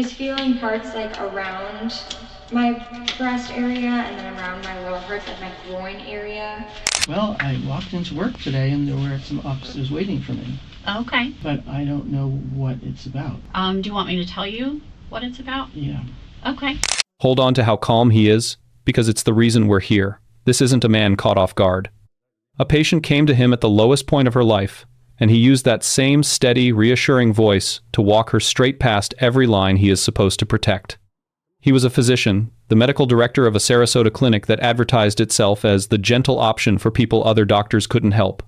I was feeling parts like around my breast area and then around my lower parts, like my groin area. Well, I walked into work today and there were some officers waiting for me. Okay. But I don't know what it's about. Do you want me to tell you what it's about? Yeah. Okay. Hold on to how calm he is, because it's the reason we're here. This isn't a man caught off guard. A patient came to him at the lowest point of her life, and he used that same steady, reassuring voice to walk her straight past every line he is supposed to protect. He was a physician, the medical director of a Sarasota clinic that advertised itself as the gentle option for people other doctors couldn't help.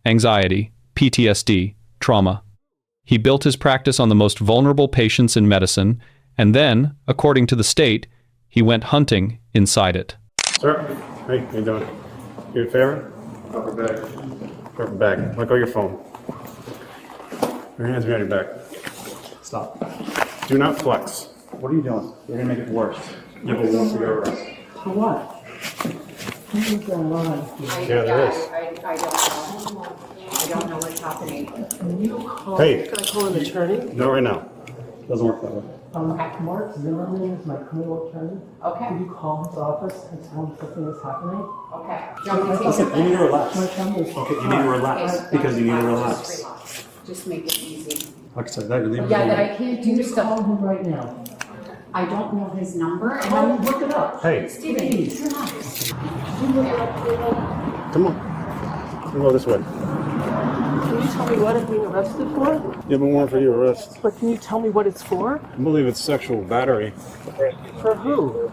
Anxiety, PTSD, trauma. He built his practice on the most vulnerable patients in medicine, and then, according to the state, he went hunting inside it. Sir, hey, how you doing? You a favor? Upper back. Upper back. Let go of your phone. Your hands behind your back. Stop. Do not flex. What are you doing? You're gonna make it worse. You have a warrant for your arrest. For what? What's going on? Yeah, there is. I don't know what's happening. Hey. Can I call an attorney? Do it right now. Doesn't work that way. Mark Zimmerman is my criminal attorney. Okay. Could you call his office and tell him something is happening? Okay. Listen, you need to relax. My family is Okay, you need to relax. Because you need to relax. Just make it easy. Like I said, that you're leaving. Yeah, that I can't do Call stuff. him right now. I don't know his number. And Call I'm him, look it up. Hey, Steven, relax. come on. Go this way. Can you tell me what I'm being arrested for? You have a warrant for your arrest. But can you tell me what it's for? I believe it's sexual battery. For who?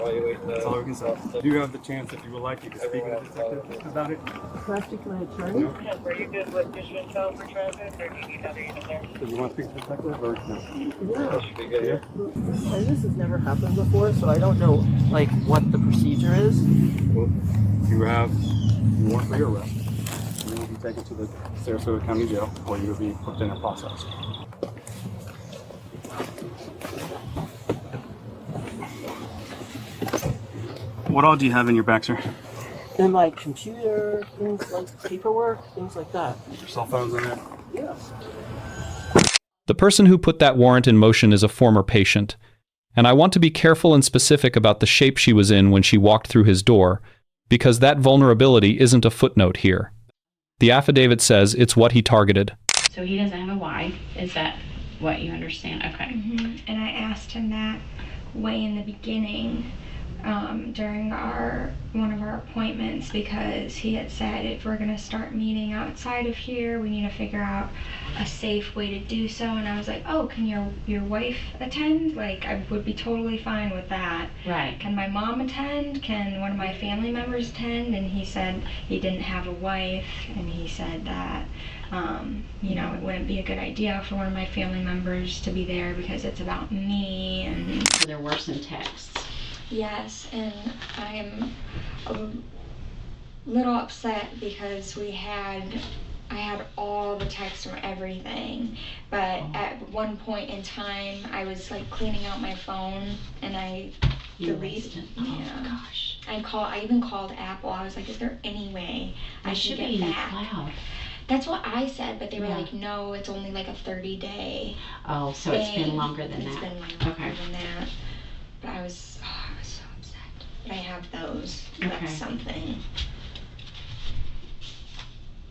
That's all we can say. You have the chance, if you would like, you can speak with the detective about it. Can I speak to my attorney? Were you good with just tell for traffic, or do you need other unit there? Do you want to speak to the detective or no? Yeah. And this has never happened before, so I don't know, like, what the procedure is. Well, you have a warrant for your arrest. You will be taken to the Sarasota County Jail, where you will be put in a process. What all do you have in your back, sir? And like computer, things like paperwork, things like that. Your cell phone's in there? Yeah. The person who put that warrant in motion is a former patient, and I want to be careful and specific about the shape she was in when she walked through his door, because that vulnerability isn't a footnote here. The affidavit says it's what he targeted. So he doesn't have a wife. Is that what you understand? Okay. And I asked him that way in the beginning during one of our appointments, because he had said if we're going to start meeting outside of here, we need to figure out a safe way to do so. And I was like, oh, can your wife attend? Like, I would be totally fine with that. Right. Can my mom attend? Can one of my family members attend? And he said he didn't have a wife, and he said that it wouldn't be a good idea for one of my family members to be there because it's about me. And So there were some texts. yes, and I'm a little upset because I had all the texts from everything, but at one point in time I was like cleaning out my phone and I deleted. Oh gosh. I even called Apple. I was like, is there any way I should should be get in the back? cloud. That's what I said, but they were Yeah. like, no, it's only like a 30-day Oh, so it's been thing. longer than It's that. been longer Okay. than that. But I was so upset. But I have those. Okay. That's something.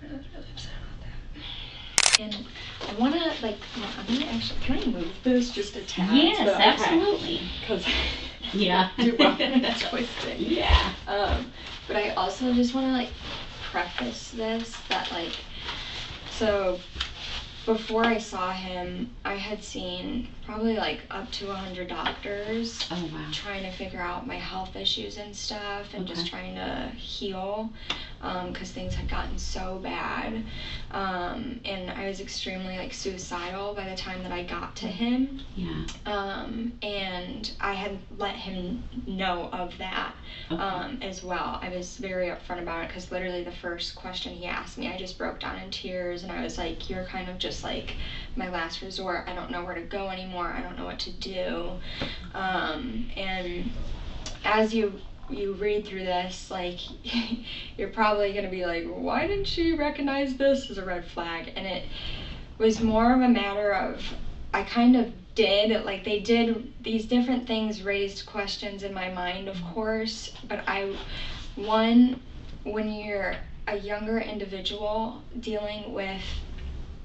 I was really upset about that. And I want to, I'm going to actually, can I move this just a tad? Yes, But- absolutely. Because Yeah. do well when it's twisted. Yeah. But I also just want to preface this that so before I saw him, I had seen probably up to 100 doctors. Oh wow. Trying to figure out my health issues and stuff, and just trying to heal, because things had gotten so bad, and I was extremely suicidal by the time that I got to him. Yeah. And I had let him know of that. As well. I was very upfront about it, because literally the first question he asked me, I just broke down in tears, and I was like, you're kind of just my last resort. I don't know where to go anymore. I don't know what to do. And as you read through this, you're probably gonna be like, why didn't she recognize this as a red flag? And it was more of a matter of, I kind of did. Like, they did these different things, raised questions in my mind, of course. But when you're a younger individual dealing with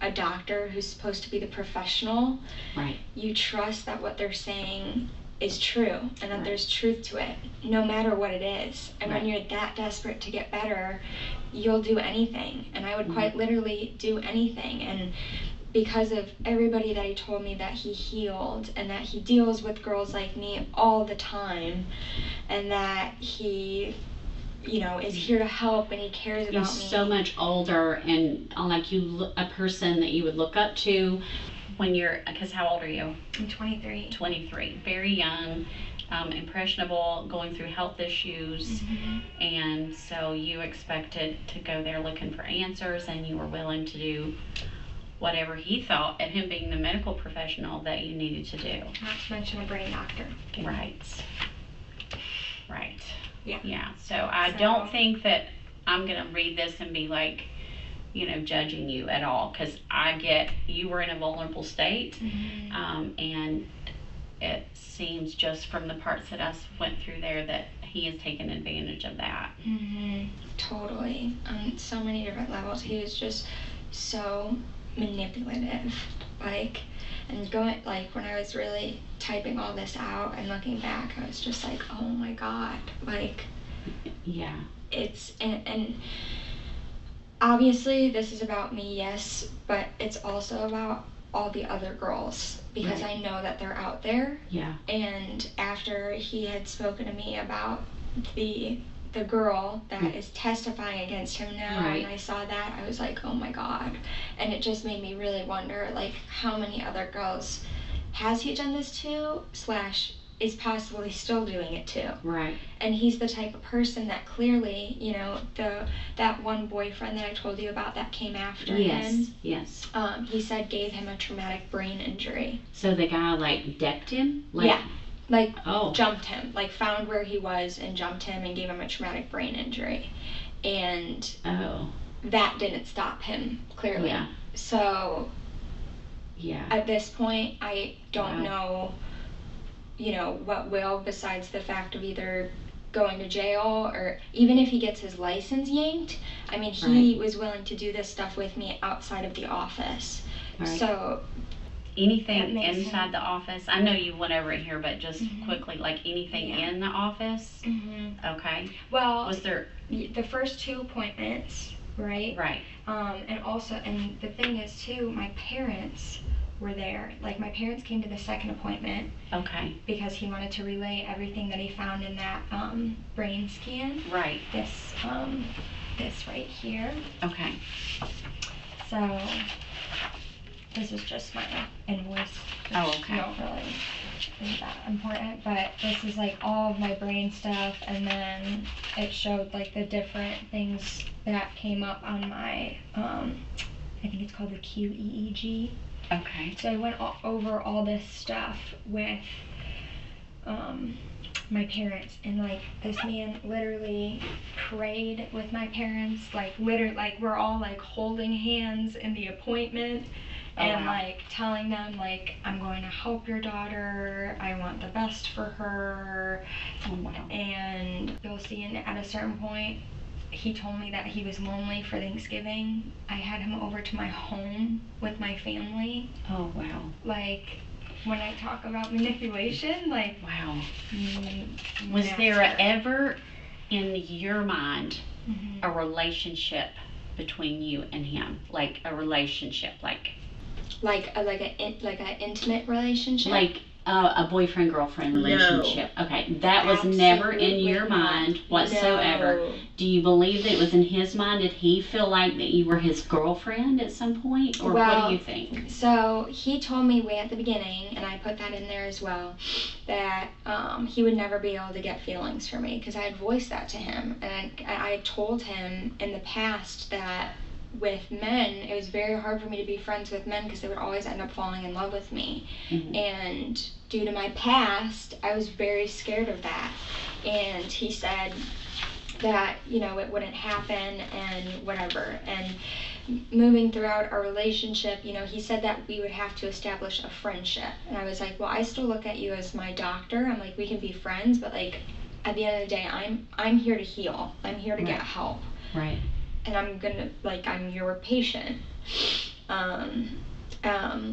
a doctor who's supposed to be the professional, Right. you trust that what they're saying is true and that Right. there's truth to it, no matter what it is. And Right. when you're that desperate to get better, you'll do anything. And I would quite literally do anything. And because of everybody that he told me that he healed, and that he deals with girls like me all the time, and that he, you know, is here to help and he cares about He's me. so much older and like a person that you would look up to when you're, because how old are you? I'm 23. 23. Very young, impressionable, going through health issues. And so you expected to go there looking for answers, and you were willing to do whatever he thought, and him being the medical professional, that you needed to do. Not to mention a brain doctor. Right. Right. Yeah. Yeah. So I don't think that I'm going to read this and be like, you know, judging you at all, because I get you were in a vulnerable state, and it seems just from the parts that I went through there that he has taken advantage of that. Totally. On so many different levels. He was just so manipulative. Like, and going, like, when I was really typing all this out and looking back, I was just like, oh my God. Like, Yeah. it's, and obviously this is about me, yes, but it's also about all the other girls, because Right. I know that they're out there. Yeah. And after he had spoken to me about the girl that is testifying against him now, Right. and I saw that, I was like, oh my God. And it just made me really wonder, like, how many other girls has he done this to, / is possibly still doing it to. Right. And he's the type of person that clearly, you know, that one boyfriend that I told you about that came after him, Yes. he said gave him a traumatic brain injury. So the guy like decked him? Like, Yeah. Like, Oh. jumped him, like found where he was and jumped him and gave him a traumatic brain injury. And Oh. that didn't stop him, clearly. Yeah. So Yeah. at this point, I don't Wow. know, you know, what will, besides the fact of either going to jail, or even if he gets his license yanked. I mean, he was willing to do this stuff with me outside of the office. Right. So Anything That makes inside the office? I know you went over it here, but just quickly, like anything Yeah. in the office? Okay. well, Was there? the first 2 appointments, right? Right. And also, and the thing is too, my parents were there. Like, my parents came to the second appointment Okay. because he wanted to relay everything that he found in that brain scan. Right. This right here. Okay. So this is just my invoice. Oh, which okay. Don't really is that important, but this is like all of my brain stuff, and then it showed like the different things that came up on my I think it's called the QEEG. Okay. So I went over all this stuff with my parents, and like this man literally prayed with my parents, like literally, like we're all like holding hands in the appointment. And wow. like telling them, like, I'm going to help your daughter, I want the best for her. Oh, wow. And you'll see, and at a certain point, he told me that he was lonely for Thanksgiving. I had him over to my home with my family. Oh, wow. Like, when I talk about manipulation, like, Wow. Was there ever in your mind a relationship between you and him? Like a relationship, like an intimate relationship? like a boyfriend-girlfriend relationship. Okay, that was never in your mind whatsoever. No. Do you believe that it was in his mind? Did he feel like that you were his girlfriend at some point? Or what do you think? So he told me way at the beginning, and I put that in there as well, that he would never be able to get feelings for me, because I had voiced that to him. And I had told him in the past that with men, it was very hard for me to be friends with men because they would always end up falling in love with me. And due to my past, I was very scared of that. And he said that, you know, it wouldn't happen and whatever. And moving throughout our relationship, you know, he said that we would have to establish a friendship. And I was like, well, I still look at you as my doctor. I'm like, we can be friends, but like at the end of the day, I'm here to heal. I'm here to get help. Right. And I'm your patient.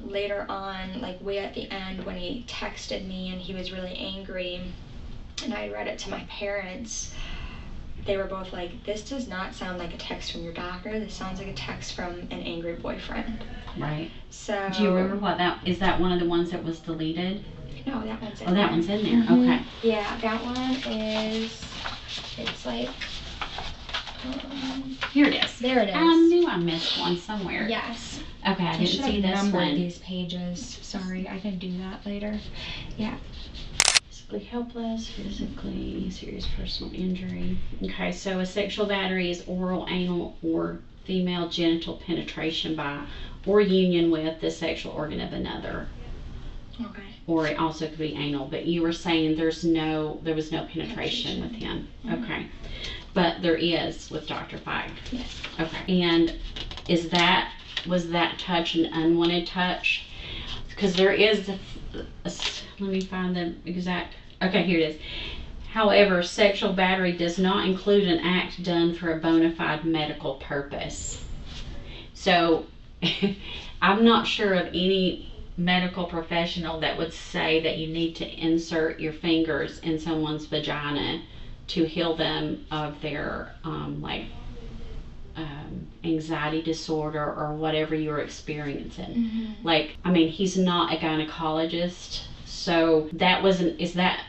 Later on, like way at the end when he texted me and he was really angry and I read it to my parents, they were both like, this does not sound like a text from your doctor. This sounds like a text from an angry boyfriend. Right. So. Do you remember is that one of the ones that was deleted? No, that one's in there. Oh, that one's in there. Mm-hmm. Okay. Yeah, that one is, it's like, here it is. there it is. I knew I missed one somewhere. Yes. Okay, I didn't see this one. These pages. Sorry, I can do that later. Yeah. Physically helpless, physically serious personal injury. Okay, so a sexual battery is oral, anal, or female genital penetration by or union with the sexual organ of another. Okay. Or it also could be anal, but you were saying there was no penetration with him. Mm-hmm. Okay. But there is with Dr. Fike. Yes. Okay. And was that touch an unwanted touch? Because there is let me find the exact. Okay, here it is. However, sexual battery does not include an act done for a bona fide medical purpose. So, I'm not sure of any medical professional that would say that you need to insert your fingers in someone's vagina to heal them of their anxiety disorder or whatever you're experiencing. Mm-hmm. Like, I mean, he's not a gynecologist, so is that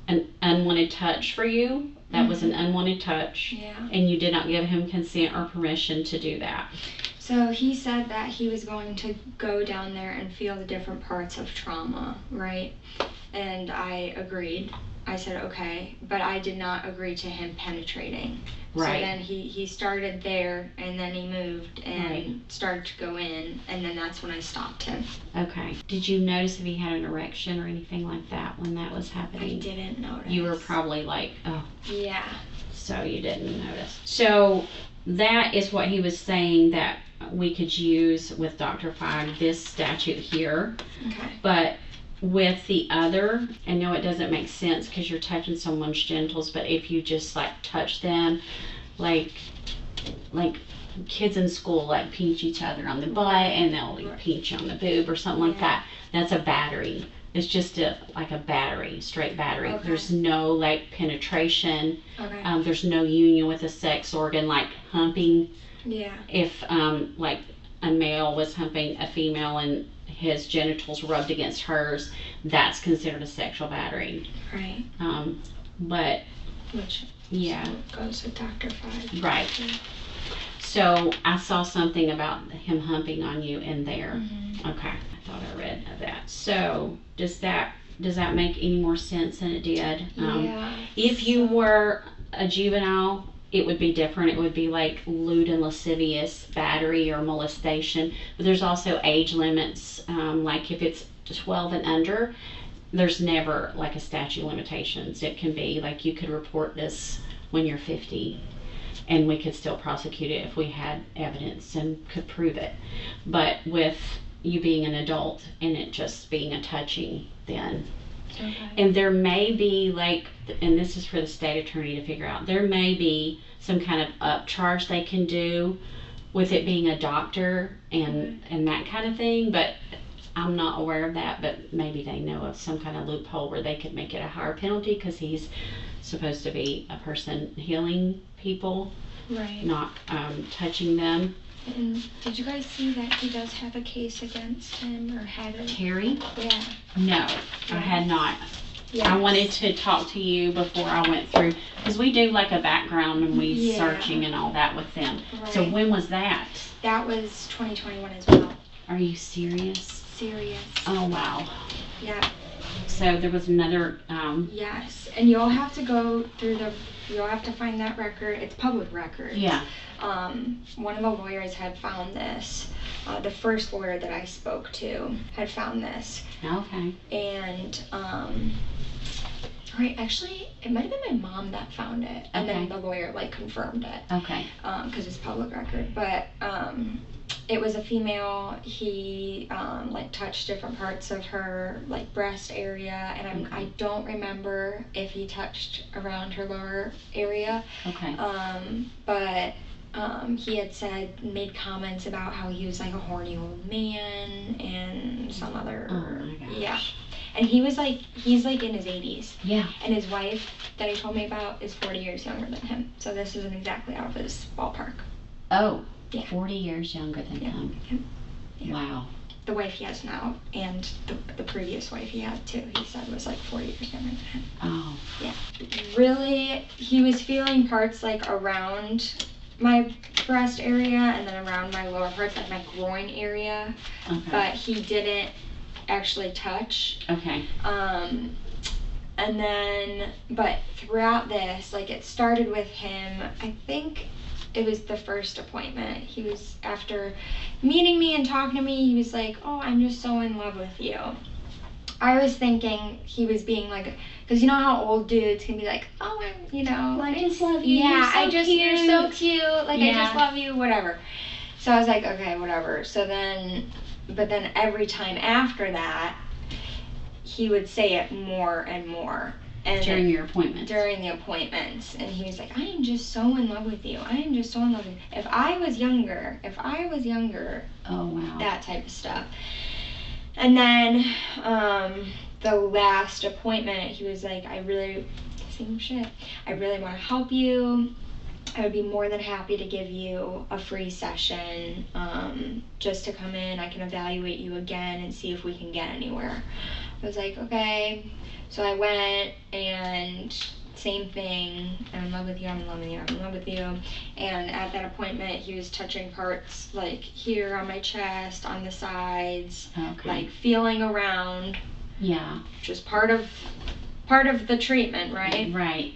an unwanted touch for you? That was an unwanted touch. Yeah. And you did not give him consent or permission to do that. So he said that he was going to go down there and feel the different parts of trauma, right? And I agreed. I said, okay, but I did not agree to him penetrating. Right. So then he started there, and then he moved and started to go in, and then that's when I stopped him. Okay. Did you notice if he had an erection or anything like that when that was happening? I didn't notice. You were probably like, oh. Yeah. So you didn't notice. So that is what he was saying that we could use with Dr. Fike, this statute here. Okay. But with the other, I know it doesn't make sense because you're touching someone's genitals, but if you just like touch them, like kids in school like pinch each other on the butt and they'll pinch you on the boob or something like that, that's a battery. It's just like a battery, straight battery. Okay. There's no like penetration. Okay. There's no union with a sex organ like humping. Yeah. If like a male was humping a female and his genitals rubbed against hers, that's considered a sexual battery. Right. But which yeah, goes with Dr. Fike. Right. So I saw something about him humping on you in there. Mm-hmm. Okay, I thought I read of that. So does that make any more sense than it did? Yeah. If you were a juvenile, it would be different. It would be like lewd and lascivious battery or molestation. But there's also age limits. Like if it's 12 and under, there's never like a statute of limitations. It can be like you could report this when you're 50 and we could still prosecute it if we had evidence and could prove it. But with you being an adult and it just being a touching, then Okay. and there may be like, and this is for the state attorney to figure out, there may be some kind of upcharge they can do with it being a doctor and that kind of thing, but I'm not aware of that. But maybe they know of some kind of loophole where they could make it a higher penalty because he's supposed to be a person healing people, Right. not touching them. And did you guys see that he does have a case against him, or had it? Terry? Yeah. No, I had not. Yes. I wanted to talk to you before I went through, because we do like a background and we Yeah. searching and all that with them. So Right. when was that? That was 2021 as well. Are you serious? Serious. Oh wow. Yeah. So there was another, Yes. And you'll have to go through you'll have to find that record. It's public record. yeah. One of the lawyers had found this. The first lawyer that I spoke to had found this. Okay. And Right, actually, it might have been my mom that found it, and then Okay. the lawyer like confirmed it, Okay. because it's public record. But it was a female. He like touched different parts of her like breast area, and I don't remember if he touched around her lower area. Okay. But he had made comments about how he was like a horny old man and some other, Oh my gosh. yeah. And he's like in his 80s. Yeah. And his wife that he told me about is 40 years younger than him. So this isn't exactly out of his ballpark. Oh, Yeah. 40 years younger than him. Yeah. Wow. The wife he has now and the previous wife he had too, he said was like 40 years younger than him. Oh. Yeah. Really, he was feeling parts like around my breast area and then around my lower parts, like my groin area. Okay. But he didn't actually touch. Okay. And then, but throughout this, like it started with him, I think it was the first appointment. He was, after meeting me and talking to me, he was like, oh, I'm just so in love with you. I was thinking he was being like, because you know how old dudes can be like, oh, I just love you. Yeah, You're so you're so cute. cute. Like, I Yeah. just love you, whatever. So I was like, okay, whatever. So then, but then every time after that, he would say it more and more. And During your appointment. during the appointments, and he was like, I am just so in love with you. I am just so in love with you. If I was younger, Oh wow. that type of stuff. And then the last appointment, he was like, same shit. I really want to help you. I would be more than happy to give you a free session just to come in. I can evaluate you again and see if we can get anywhere. I was like, okay. So I went, and same thing. I'm in love with you, I'm in love with you, I'm in love with you. And at that appointment, he was touching parts like here on my chest, on the sides, Okay. like feeling around, Yeah. which is part of the treatment, right? Right.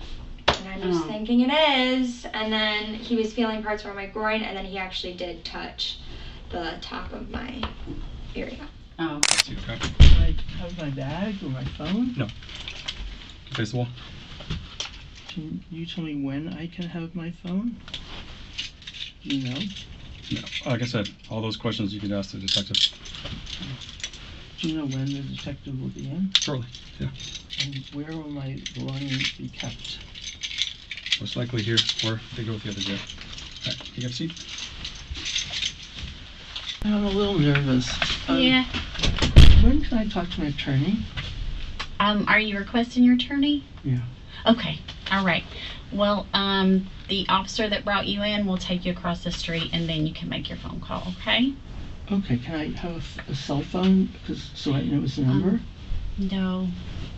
And I'm just Oh. thinking it is. And then he was feeling parts around my groin, and then he actually did touch the top of my area. Oh. See, okay? Can I have my bag or my phone? No. Face the wall. Can you tell me when I can have my phone? You know? No. Like I said, all those questions you could ask the detective. Do you know when the detective will be in? Shortly. Yeah. And where will my belongings be kept? Most likely here, or they go with the other jail. Alright, you got a seat? I'm a little nervous. Yeah. When can I talk to my attorney? Are you requesting your attorney? Yeah. Okay. All right. Well, the officer that brought you in will take you across the street, and then you can make your phone call. Okay? Okay, can I have a cell phone? So I know it's a number? No.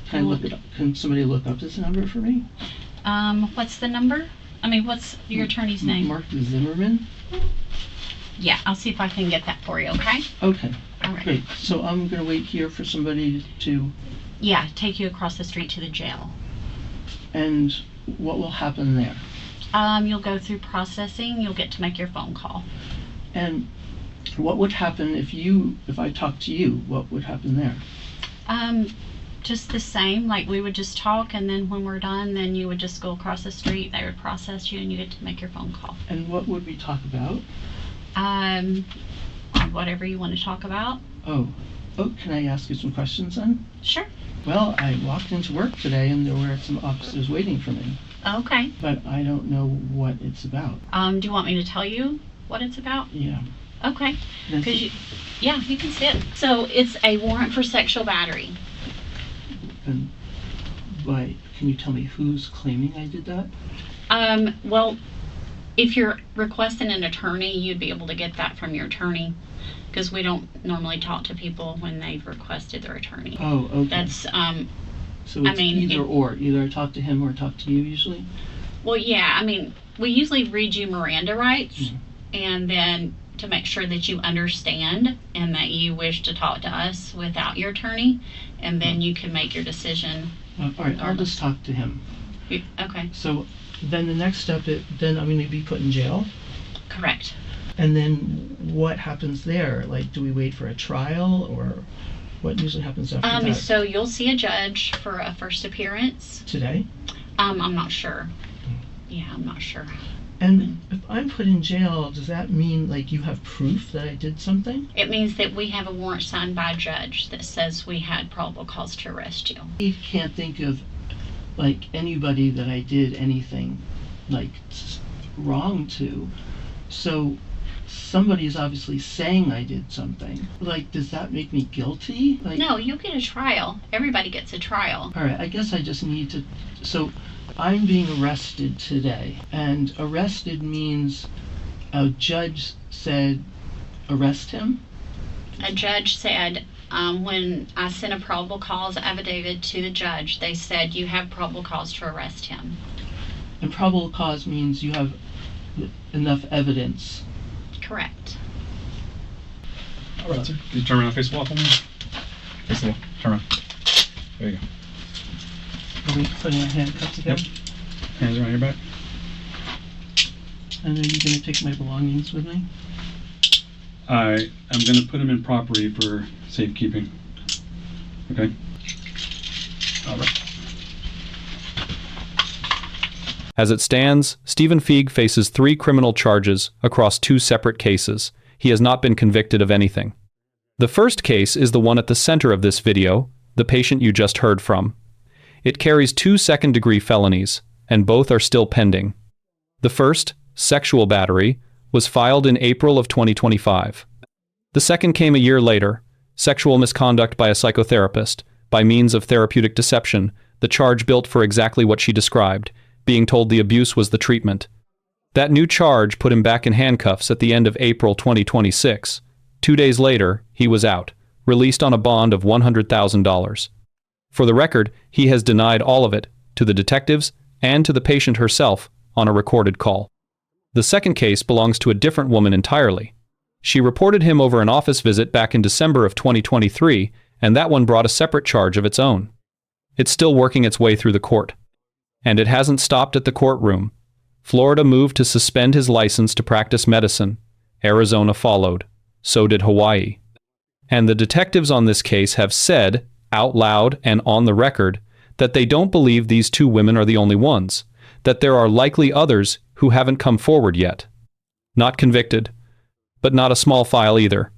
Can I look it up? Can somebody look up this number for me? What's the number? I mean, what's your attorney's name? Mark Zimmerman? Yeah, I'll see if I can get that for you. Okay? Okay, All right. great. So I'm gonna wait here for somebody to, Yeah, take you across the street to the jail. and what will happen there? You'll go through processing. You'll get to make your phone call. And what would happen if I talk to you? What would happen there? Just the same. Like we would just talk, and then when we're done, then you would just go across the street. They would process you, and you get to make your phone call. And what would we talk about? Whatever you want to talk about. Oh, can I ask you some questions then? Sure. Well, I walked into work today and there were some officers waiting for me, Okay. but I don't know what it's about. Do you want me to tell you what it's about? Yeah. Okay. That's Cause yeah, you can see it. So it's a warrant for sexual battery. And can you tell me who's claiming I did that? Well, if you're requesting an attorney, you'd be able to get that from your attorney, because we don't normally talk to people when they've requested their attorney. Oh, okay. That's So I it's mean, either or. Either I talk to him or talk to you usually? well, yeah. I mean, we usually read you Miranda rights, Mhm. and then to make sure that you understand and that you wish to talk to us without your attorney, and then you can make your decision. All right, I'll just talk to him. Okay. So then the next step, then I'm going to be put in jail? Correct. And then what happens there? Like, do we wait for a trial or? What usually happens after that? So you'll see a judge for a first appearance. Today? I'm not sure. Yeah, I'm not sure. And if I'm put in jail, does that mean like you have proof that I did something? It means that we have a warrant signed by a judge that says we had probable cause to arrest you. I can't think of like anybody that I did anything like wrong to. So somebody's obviously saying I did something. Like, does that make me guilty? Like, No, you'll get a trial. Everybody gets a trial. all right, I guess I just need to. So I'm being arrested today, and arrested means a judge said arrest him. A judge said, when I sent a probable cause affidavit to the judge, they said you have probable cause to arrest him. And probable cause means you have enough evidence. Correct. All right, sir. Can you turn around, face the wall for me? Face the wall. Turn around. There you go. Are we putting our handcuffs again? Yep. Hands around your back. And are you going to take my belongings with me? I am going to put them in property for safekeeping. Okay? All right. As it stands, Stephen Feig faces 3 criminal charges across 2 separate cases. He has not been convicted of anything. The first case is the one at the center of this video, the patient you just heard from. It carries 2 second-degree felonies, and both are still pending. The first, sexual battery, was filed in April of 2025. The second came a year later, sexual misconduct by a psychotherapist, by means of therapeutic deception, the charge built for exactly what she described, being told the abuse was the treatment. That new charge put him back in handcuffs at the end of April 2026. 2 days later, he was out, released on a bond of $100,000. For the record, he has denied all of it, to the detectives and to the patient herself, on a recorded call. The second case belongs to a different woman entirely. She reported him over an office visit back in December of 2023, and that one brought a separate charge of its own. It's still working its way through the court. And it hasn't stopped at the courtroom. Florida moved to suspend his license to practice medicine. Arizona followed. So did Hawaii. And the detectives on this case have said, out loud and on the record, that they don't believe these 2 women are the only ones, that there are likely others who haven't come forward yet. Not convicted, but not a small file either.